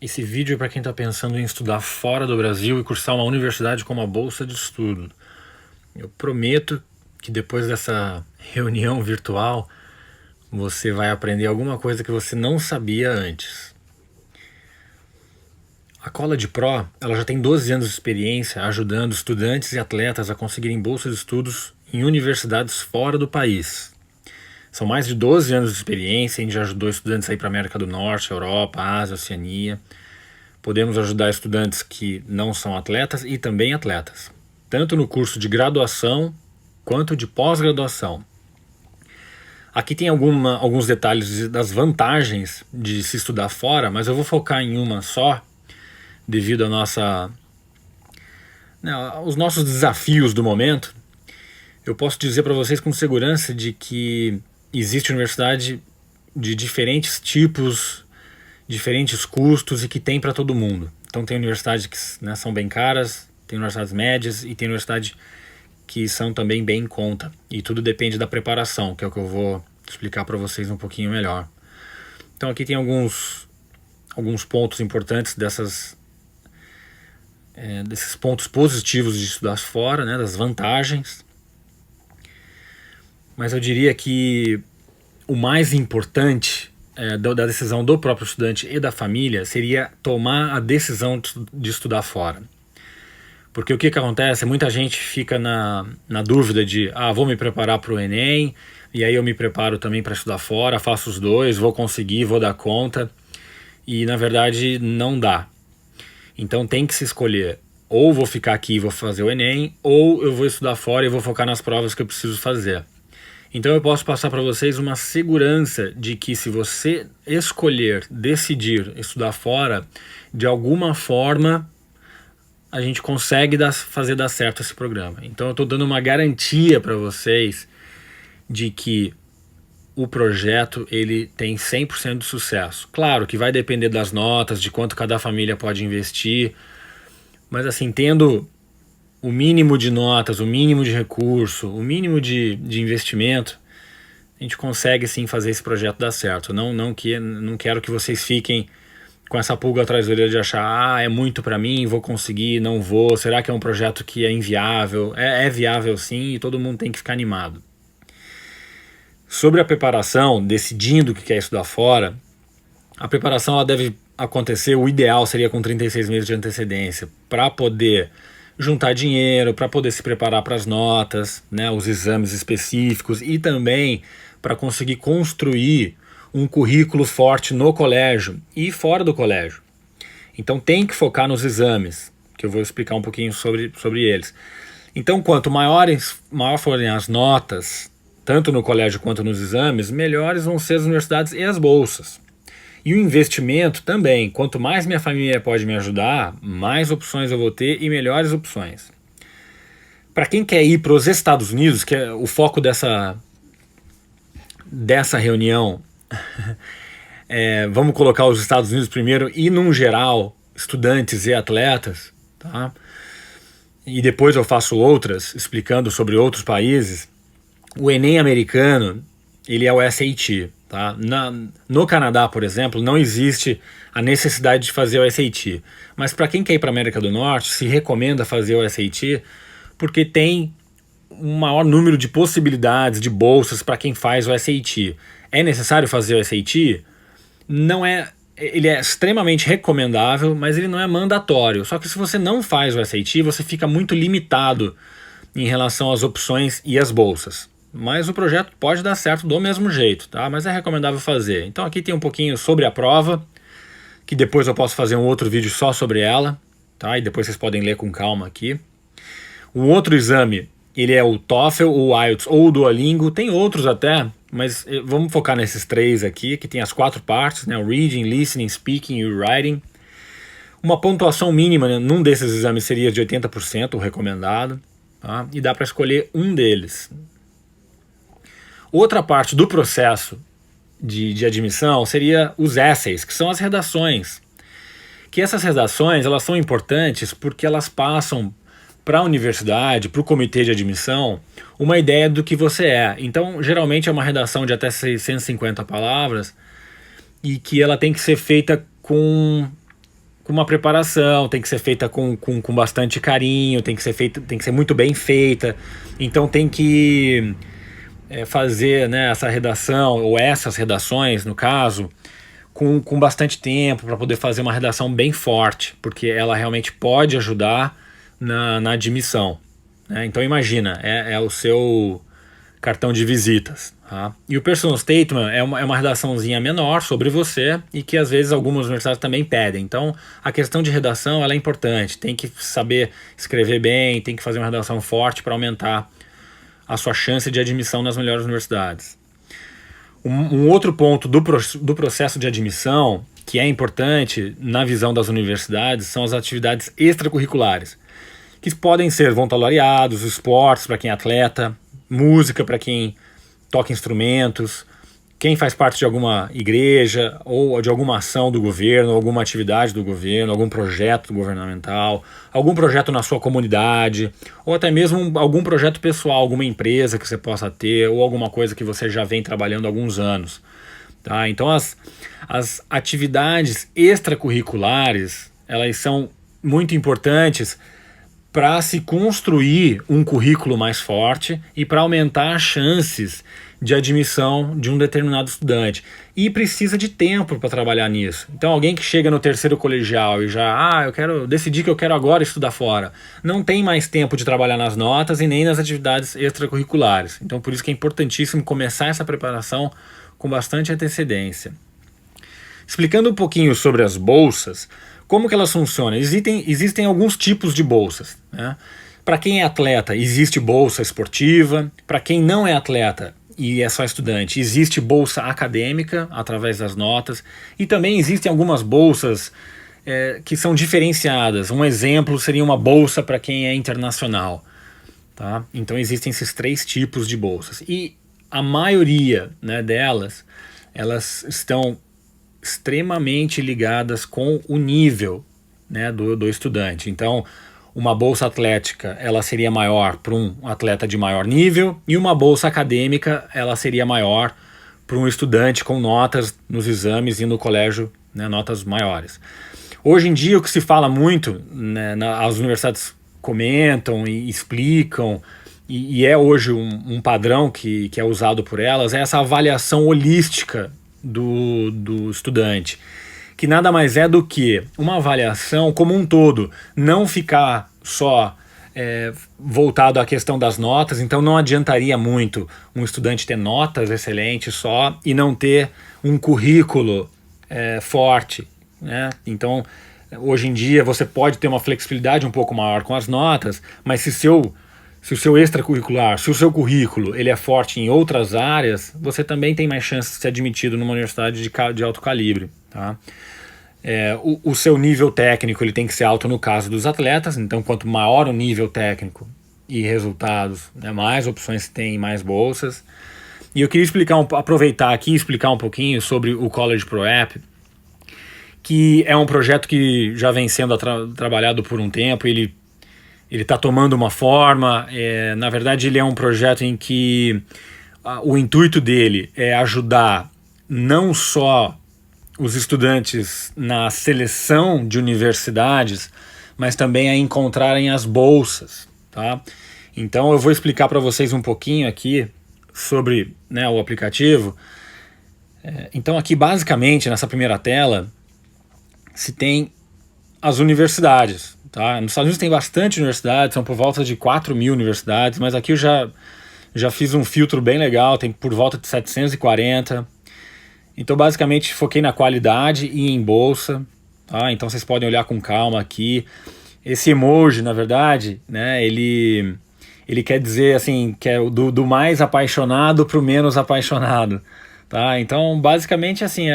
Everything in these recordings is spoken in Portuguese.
Esse vídeo é para quem está pensando em estudar fora do Brasil e cursar uma universidade com uma bolsa de estudo. Eu prometo que depois dessa reunião virtual você vai aprender alguma coisa que você não sabia antes. A College Pro ela já tem 12 anos de experiência ajudando estudantes e atletas a conseguirem bolsas de estudos em universidades fora do país. São mais de 12 anos de experiência, a gente já ajudou estudantes aí para a América do Norte, Europa, Ásia, Oceania. Podemos ajudar estudantes que não são atletas e também atletas, tanto no curso de graduação quanto de pós-graduação. Aqui tem alguns detalhes das vantagens de se estudar fora, mas eu vou focar em uma só, devido aos nossos desafios do momento. Eu posso dizer para vocês com segurança de que existe universidade de diferentes tipos, diferentes custos e que tem para todo mundo. Então tem universidades que são bem caras, tem universidades médias e tem universidades que são também bem em conta. E tudo depende da preparação, que é o que eu vou explicar para vocês um pouquinho melhor. Então aqui tem alguns pontos importantes desses pontos positivos de estudar fora, né, das vantagens. Mas eu diria que o mais importante da decisão do próprio estudante e da família seria tomar a decisão de estudar fora. Porque o que acontece? Muita gente fica na dúvida de vou me preparar para o Enem, e aí eu me preparo também para estudar fora, faço os dois, vou conseguir, vou dar conta, e na verdade não dá. Então tem que se escolher, ou vou ficar aqui e vou fazer o Enem, ou eu vou estudar fora e vou focar nas provas que eu preciso fazer. Então eu posso passar para vocês uma segurança de que se você decidir estudar fora, de alguma forma a gente consegue fazer dar certo esse programa. Então eu estou dando uma garantia para vocês de que o projeto ele tem 100% de sucesso. Claro que vai depender das notas, de quanto cada família pode investir, mas assim, tendo o mínimo de notas, o mínimo de recurso, o mínimo de investimento, a gente consegue sim fazer esse projeto dar certo. Não quero que vocês fiquem com essa pulga atrás da orelha de achar é muito para mim, vou conseguir, não vou, será que é um projeto que é inviável? É viável sim, e todo mundo tem que ficar animado. Sobre a preparação, decidindo que quer estudar fora, a preparação ela deve acontecer, o ideal seria com 36 meses de antecedência, para poder juntar dinheiro, para poder se preparar para as notas, né, os exames específicos e também para conseguir construir um currículo forte no colégio e fora do colégio. Então tem que focar nos exames, que eu vou explicar um pouquinho sobre eles. Então quanto maior forem as notas, tanto no colégio quanto nos exames, melhores vão ser as universidades e as bolsas. E o investimento também, quanto mais minha família pode me ajudar, mais opções eu vou ter e melhores opções. Para quem quer ir para os Estados Unidos, que é o foco dessa reunião, vamos colocar os Estados Unidos primeiro e, num geral, estudantes e atletas, tá? E depois eu faço outras, explicando sobre outros países. O Enem americano, ele é o SAT. Tá? No Canadá, por exemplo, não existe a necessidade de fazer o SAT. Mas para quem quer ir para a América do Norte, se recomenda fazer o SAT porque tem um maior número de possibilidades de bolsas para quem faz o SAT. É necessário fazer o SAT? Não é. Ele é extremamente recomendável, mas ele não é mandatório. Só que se você não faz o SAT, você fica muito limitado em relação às opções e às bolsas. Mas o projeto pode dar certo do mesmo jeito, tá? Mas é recomendável fazer. Então aqui tem um pouquinho sobre a prova, que depois eu posso fazer um outro vídeo só sobre ela, tá? E depois vocês podem ler com calma aqui. O outro exame, ele é o TOEFL, o IELTS ou o Duolingo, tem outros até, mas vamos focar nesses três aqui, que tem as 4 partes, né? O Reading, Listening, Speaking e Writing. Uma pontuação mínima, né, num desses exames seria de 80%, o recomendado, tá? E dá para escolher um deles. Outra parte do processo de admissão seria os essays, que são as redações. Que essas redações elas são importantes porque elas passam para a universidade, para o comitê de admissão, uma ideia do que você é. Então, geralmente é uma redação de até 650 palavras e que ela tem que ser feita com com uma preparação, tem que ser feita com bastante carinho, tem que ser feita, tem que ser muito bem feita. Então tem que fazer, né, essa redação, ou essas redações, no caso, com bastante tempo para poder fazer uma redação bem forte, porque ela realmente pode ajudar na admissão, né? Então imagina, é o seu cartão de visitas. Tá? E o personal statement é uma redaçãozinha menor sobre você e que às vezes algumas universidades também pedem. Então a questão de redação ela é importante, tem que saber escrever bem, tem que fazer uma redação forte para aumentar a sua chance de admissão nas melhores universidades. Um outro ponto do processo de admissão que é importante na visão das universidades são as atividades extracurriculares, que podem ser voluntariados, esportes para quem é atleta, música para quem toca instrumentos, quem faz parte de alguma igreja ou de alguma ação do governo, alguma atividade do governo, algum projeto governamental, algum projeto na sua comunidade, ou até mesmo algum projeto pessoal, alguma empresa que você possa ter, ou alguma coisa que você já vem trabalhando há alguns anos. Tá? Então as atividades extracurriculares, elas são muito importantes para se construir um currículo mais forte e para aumentar as chances de admissão de um determinado estudante. E precisa de tempo para trabalhar nisso. Então alguém que chega no terceiro colegial e já, eu decidi que eu quero agora estudar fora, não tem mais tempo de trabalhar nas notas e nem nas atividades extracurriculares. Então por isso que é importantíssimo começar essa preparação com bastante antecedência. Explicando um pouquinho sobre as bolsas, como que elas funcionam? Existem alguns tipos de bolsas, né? Para quem é atleta, existe bolsa esportiva. Para quem não é atleta e é só estudante, existe bolsa acadêmica através das notas. E também existem algumas bolsas que são diferenciadas. Um exemplo seria uma bolsa para quem é internacional. Tá? Então existem esses 3 tipos de bolsas. E a maioria, né, delas, elas estão extremamente ligadas com o nível, né, do estudante. Então, uma bolsa atlética ela seria maior para um atleta de maior nível e uma bolsa acadêmica ela seria maior para um estudante com notas nos exames e no colégio, né, notas maiores. Hoje em dia o que se fala muito, né, as universidades comentam e explicam, e é hoje um padrão que é usado por elas, é essa avaliação holística do estudante, que nada mais é do que uma avaliação como um todo, não ficar só voltado à questão das notas. Então não adiantaria muito um estudante ter notas excelentes só e não ter um currículo forte, né? Então hoje em dia você pode ter uma flexibilidade um pouco maior com as notas, mas se o seu extracurricular, se o seu currículo ele é forte em outras áreas, você também tem mais chance de ser admitido numa universidade de alto calibre. Tá? O seu nível técnico ele tem que ser alto no caso dos atletas, então quanto maior o nível técnico e resultados, né, mais opções tem, mais bolsas. E eu queria aproveitar aqui e explicar um pouquinho sobre o College Pro App, que é um projeto que já vem sendo trabalhado por um tempo. Ele está tomando uma forma, na verdade ele é um projeto em que o intuito dele é ajudar não só os estudantes na seleção de universidades, mas também a encontrarem as bolsas. Tá? Então eu vou explicar para vocês um pouquinho aqui sobre, né, o aplicativo. Então aqui basicamente nessa primeira tela se tem as universidades. Tá? Nos Estados Unidos tem bastante universidades, são por volta de 4.000 universidades, mas aqui eu já fiz um filtro bem legal, tem por volta de 740. Então basicamente foquei na qualidade e em bolsa. Tá? Então vocês podem olhar com calma aqui. Esse emoji, na verdade, né, ele quer dizer assim, que é do mais apaixonado para o menos apaixonado. Tá? Então basicamente assim,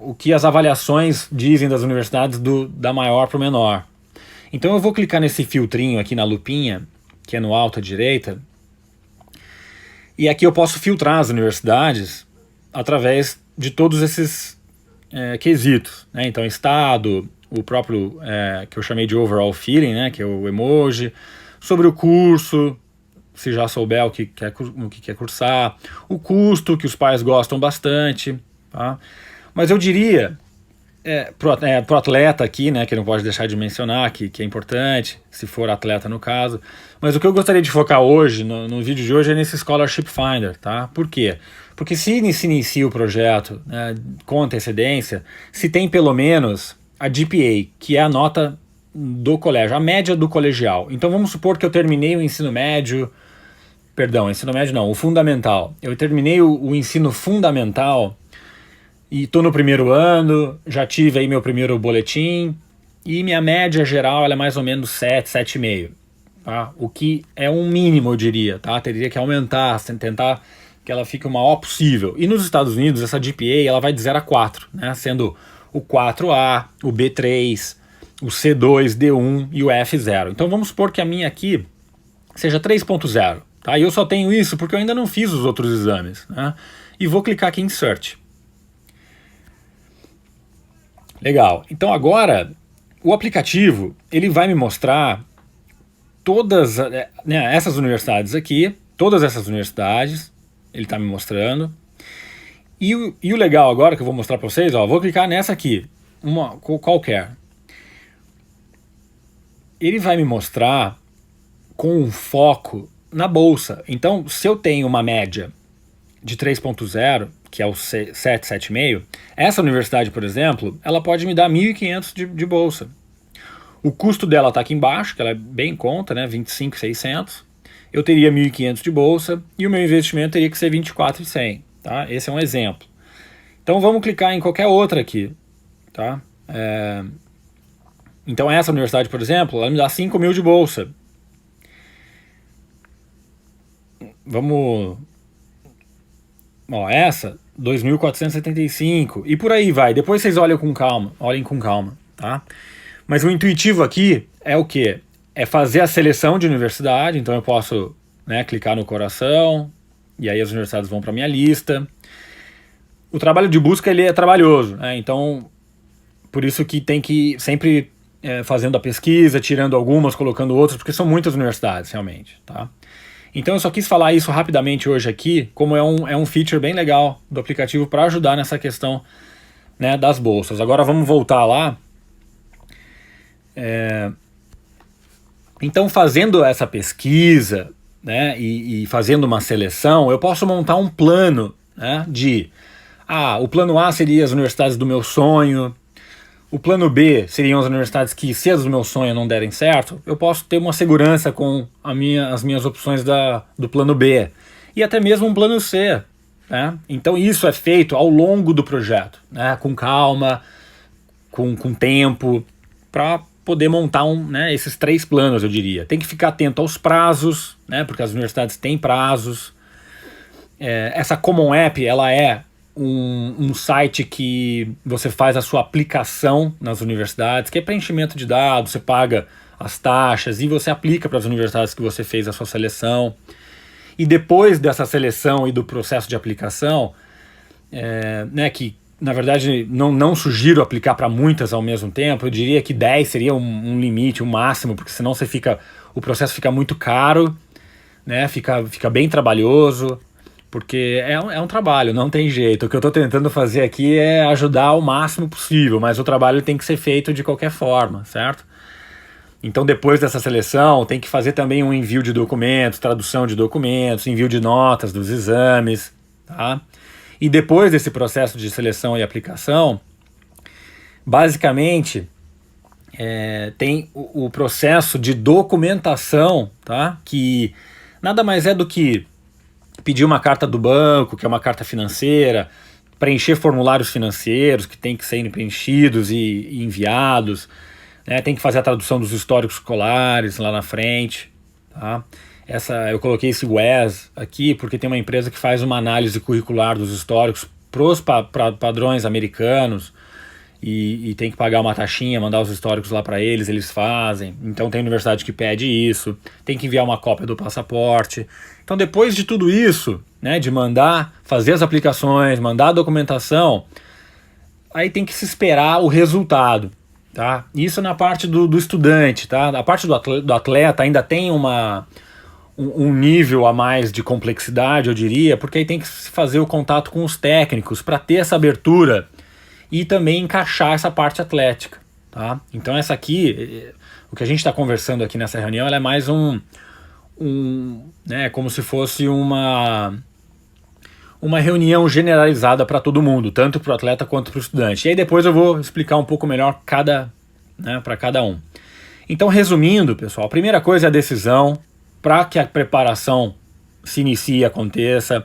o que as avaliações dizem das universidades da maior para o menor. Então eu vou clicar nesse filtrinho aqui na lupinha, que é no alto à direita, e aqui eu posso filtrar as universidades através de todos esses quesitos, né? Então estado, o próprio que eu chamei de overall feeling, né? Que é o emoji, sobre o curso, se já souber o que quer cursar, o custo, que os pais gostam bastante, tá? Mas eu diria pro atleta aqui, né, que não pode deixar de mencionar, que é importante, se for atleta no caso. Mas o que eu gostaria de focar hoje, no vídeo de hoje, é nesse Scholarship Finder, tá? Por quê? Porque se inicia o projeto, né, com antecedência, se tem pelo menos a GPA, que é a nota do colégio, a média do colegial. Então vamos supor que eu terminei o ensino médio, o fundamental. Eu terminei o ensino fundamental e estou no primeiro ano, já tive aí meu primeiro boletim, e minha média geral ela é mais ou menos 7, 7,5. Tá? O que é um mínimo, eu diria. Tá? Teria que aumentar, tentar que ela fique o maior possível. E nos Estados Unidos, essa GPA ela vai de 0 a 4, né? Sendo o 4A, o B3, o C2, D1 e o F0. Então vamos supor que a minha aqui seja 3.0. Tá? E eu só tenho isso porque eu ainda não fiz os outros exames. Né? E vou clicar aqui em Search. Legal. Então agora o aplicativo ele vai me mostrar todas, né, essas universidades aqui, todas essas universidades, ele está me mostrando. E o legal agora que eu vou mostrar para vocês, ó, vou clicar nessa aqui, uma qualquer. Ele vai me mostrar com um foco na bolsa. Então, se eu tenho uma média de 3.0, que é o 7, 7,5, essa universidade, por exemplo, ela pode me dar 1.500 de bolsa. O custo dela está aqui embaixo, que ela é bem em conta, né, 25.600. Eu teria 1.500 de bolsa e o meu investimento teria que ser 24.100, tá? Esse é um exemplo. Então vamos clicar em qualquer outra aqui, tá? Então essa universidade, por exemplo, ela me dá 5.000 de bolsa. Vamos... Ó, essa, 2.475 e por aí vai. Depois vocês olhem com calma, tá? Mas o intuitivo aqui é o quê? É fazer a seleção de universidade, então eu posso, né, clicar no coração e aí as universidades vão para minha lista. O trabalho de busca ele é trabalhoso, né? Então por isso que tem que sempre fazendo a pesquisa, tirando algumas, colocando outras, porque são muitas universidades realmente, tá? Então eu só quis falar isso rapidamente hoje aqui, como é um feature bem legal do aplicativo para ajudar nessa questão, né, das bolsas. Agora vamos voltar lá. Então fazendo essa pesquisa, né, e fazendo uma seleção, eu posso montar um plano, né, o plano A seria as universidades do meu sonho, o plano B seriam as universidades que, se as do meu sonho não derem certo, eu posso ter uma segurança com as minhas opções do plano B. E até mesmo um plano C. Né? Então isso é feito ao longo do projeto, né? Com calma, com tempo, para poder montar esses 3 planos, eu diria. Tem que ficar atento aos prazos, né? Porque as universidades têm prazos. Essa Common App, ela é um site que você faz a sua aplicação nas universidades, que é preenchimento de dados, você paga as taxas e você aplica para as universidades que você fez a sua seleção. E depois dessa seleção e do processo de aplicação, né, que na verdade não sugiro aplicar para muitas ao mesmo tempo, eu diria que 10 seria um limite, um máximo, porque senão o processo fica muito caro, né, fica bem trabalhoso. Porque é um trabalho, não tem jeito. O que eu estou tentando fazer aqui é ajudar o máximo possível, mas o trabalho tem que ser feito de qualquer forma, certo? Então depois dessa seleção tem que fazer também um envio de documentos, tradução de documentos, envio de notas dos exames, tá? E depois desse processo de seleção e aplicação, basicamente tem o processo de documentação, tá? Que nada mais é do que pedir uma carta do banco, que é uma carta financeira, preencher formulários financeiros que tem que ser preenchidos e enviados, né? Tem que fazer a tradução dos históricos escolares lá na frente, tá? Eu coloquei esse WES aqui porque tem uma empresa que faz uma análise curricular dos históricos para os padrões americanos e tem que pagar uma taxinha, mandar os históricos lá para eles fazem. Então tem universidade que pede isso, tem que enviar uma cópia do passaporte. Então depois de tudo isso, né, de fazer as aplicações, mandar a documentação, aí tem que se esperar o resultado, tá? Isso na parte do estudante, tá? A parte do atleta ainda tem um nível a mais de complexidade, eu diria, porque aí tem que se fazer o contato com os técnicos para ter essa abertura e também encaixar essa parte atlética, tá? Então essa aqui, o que a gente está conversando aqui nessa reunião, ela é mais né, como se fosse uma reunião generalizada para todo mundo, tanto para o atleta quanto para o estudante. E aí depois eu vou explicar um pouco melhor para cada um. Então, resumindo, pessoal, a primeira coisa é a decisão, para que a preparação se inicie e aconteça.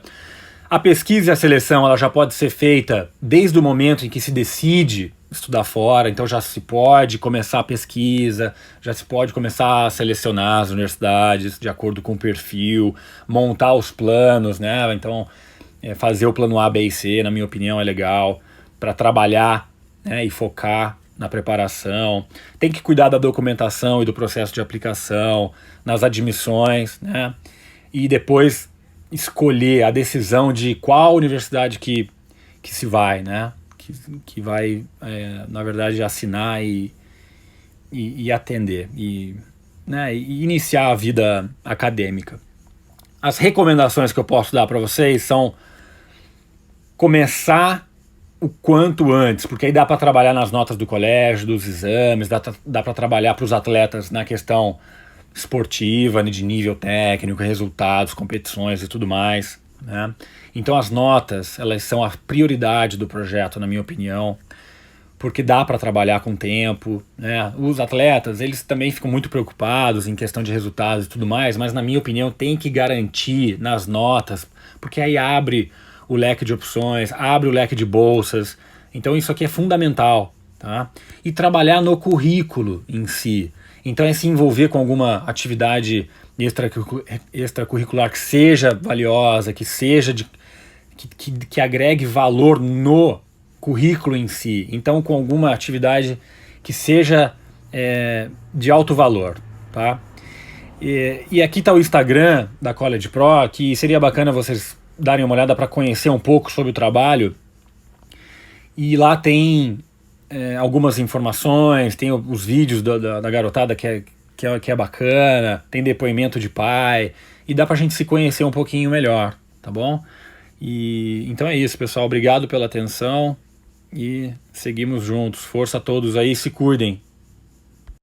A pesquisa e a seleção, ela já pode ser feita desde o momento em que se decide estudar fora, então já se pode começar a pesquisa, já se pode começar a selecionar as universidades de acordo com o perfil, montar os planos, né? Então, fazer o plano A, B e C, na minha opinião, é legal, para trabalhar, né, e focar na preparação. Tem que cuidar da documentação e do processo de aplicação, nas admissões, né? E depois escolher a decisão de qual universidade que se vai, né? Que vai, na verdade, assinar e atender, né, e iniciar a vida acadêmica. As recomendações que eu posso dar para vocês são começar o quanto antes, porque aí dá para trabalhar nas notas do colégio, dos exames, dá para trabalhar para os atletas na questão esportiva, de nível técnico, resultados, competições e tudo mais, né? Então as notas, elas são a prioridade do projeto, na minha opinião, porque dá para trabalhar com tempo, né? Os atletas, eles também ficam muito preocupados em questão de resultados e tudo mais, mas na minha opinião tem que garantir nas notas, porque aí abre o leque de opções, abre o leque de bolsas. Então isso aqui é fundamental, tá? E trabalhar no currículo em si. Então é se envolver com alguma atividade extracurricular que seja valiosa, que seja que agregue valor no currículo em si. Então com alguma atividade que seja de alto valor, tá? E aqui está o Instagram da College Pro, que seria bacana vocês darem uma olhada para conhecer um pouco sobre o trabalho. E lá tem algumas informações, tem os vídeos da garotada que é bacana, tem depoimento de pai, e dá pra gente se conhecer um pouquinho melhor, tá bom? E então é isso, pessoal. Obrigado pela atenção e seguimos juntos. Força a todos aí, se cuidem.